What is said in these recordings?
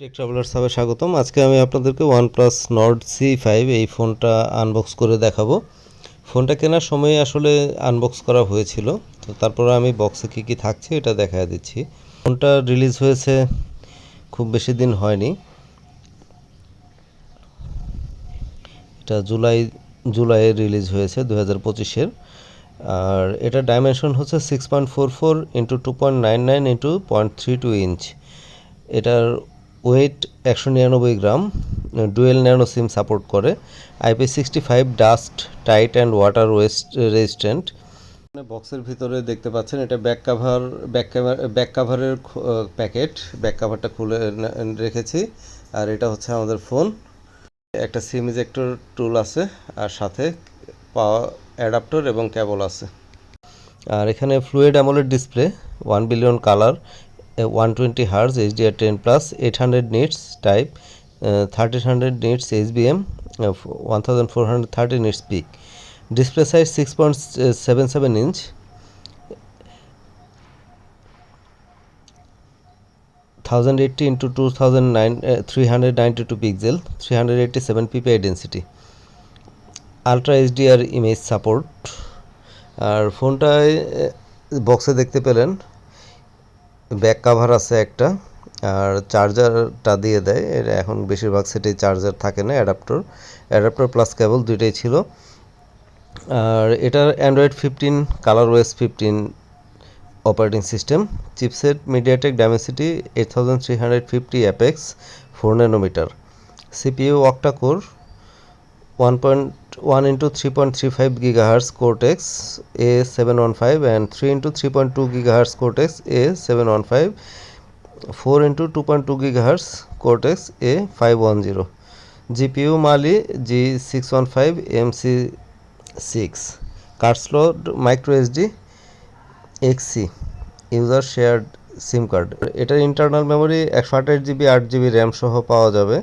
Take travellers সাবে স্বাগতম। আজকে আমি আপনাদেরকে OnePlus Nord C5 এই ফোনটা আনবক্স করে দেখাবো। ফোনটা কেনার সময় আসলে আনবক্স করা হয়েছিল, তো তারপরে আমি বক্সে কী কী থাকছে এটা দেখা দিচ্ছি। ফোনটা রিলিজ হয়েছে খুব বেশি দিন হয়নি, এটা জুলাইয়ে রিলিজ হয়েছে 2025-এর। আর এটা ডাইমেনশন হচ্ছে 6.44 ইন্টু 2.99 ইন্টু 0.32 ইঞ্চ। এটার ওয়েট 199 গ্রাম, ডুয়েল ন্যানো সিম সাপোর্ট করে, IP65 dust tight and water resistant. বক্সের ভিতরে দেখতে পাচ্ছেন এটা ব্যাক কাভারের প্যাকেট। ব্যাক কাভারটা খুলে রেখেছি। আর এটা হচ্ছে আমাদের ফোন। একটা সিম ইজেক্টর টুল আছে, আর সাথে পাওয়ার অ্যাডাপ্টার এবং কেবল আছে। আর এখানে fluid AMOLED display, 1 billion colour, 120 Hz HDR10 plus, 800 nits type, 1300 nits HBM, 1430 nits peak. Display size 6.77 inch, 1080 into 392 pixel, 387 ppi density, ultra HDR image support. আর ফোনটায় বক্সে দেখতে পেলেন ব্যাক কাভার আছে একটা, আর চার্জারটা দিয়ে দেয়। এটা এখন বেশিরভাগ সেটেই চার্জার থাকে না, অ্যাডাপ্টার প্লাস কেবল দুইটাই ছিল। আর এটার Android 15 ColorOS 15 operating system, chipset MediaTek Dimensity 8350 Apex 4 nanometre, CPU octa core 1.1 into 3.35 GHz Cortex A715 and 3 into 3.2 GHz Cortex A715, 4 into 2.2 GHz Cortex A510, GPU Mali G615 MC6, card slot microSD XC, user shared SIM card. এটার internal memory 128GB 8GB RAM সহ পাওয়া যাবে।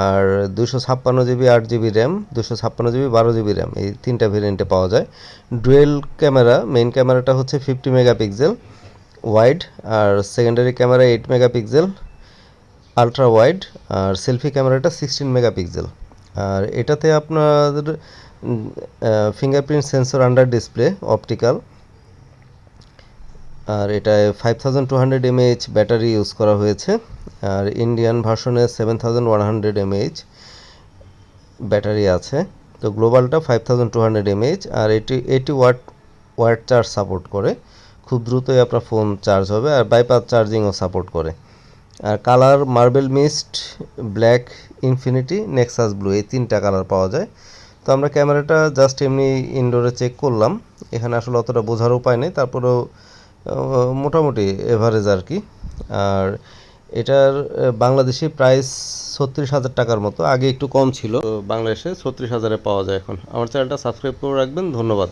আর 256GB 8GB RAM, 256GB 12GB RAM, এই তিনটা ভেরিয়েন্টে পাওয়া যায়। Dual camera, main ক্যামেরাটা হচ্ছে 50 মেগাপিক্সেল ওয়াইড, আর secondary camera 8 megapixel ultra wide, আর সেলফি ক্যামেরাটা 16 মেগাপিক্সেল। আর এটাতে আপনাদের fingerprint sensor under display optical. আর এটায় 5200 mAh ব্যাটারি ইউজ করা হয়েছে। আর ইন্ডিয়ান ভার্সনে 7100 mAh ব্যাটারি আছে। তো গ্লোবালটা 5200 mAh, আর এটি 80 ওয়াট চার্জ সাপোর্ট করে। খুব দ্রুতই আপনার ফোন চার্জ হবে, আর বাইপাস চার্জিংও সাপোর্ট করে। আর colour marble mist, black, infinity, nexus blue, এই তিনটা কালার পাওয়া যায়। তো আমরা ক্যামেরাটা জাস্ট এমনি ইনডোরে চেক করলাম, এখানে আসলে অতটা বোঝার উপায় নেই, তারপরেও মোটামুটি এভারেজ আর কি। আর এটার বাংলাদেশি প্রাইস 36,000 টাকার মতো, আগে একটু কম ছিল, বাংলাদেশে 36,000-এ পাওয়া যায় এখন। আমার চ্যানেলটা সাবস্ক্রাইব করে রাখবেন, ধন্যবাদ।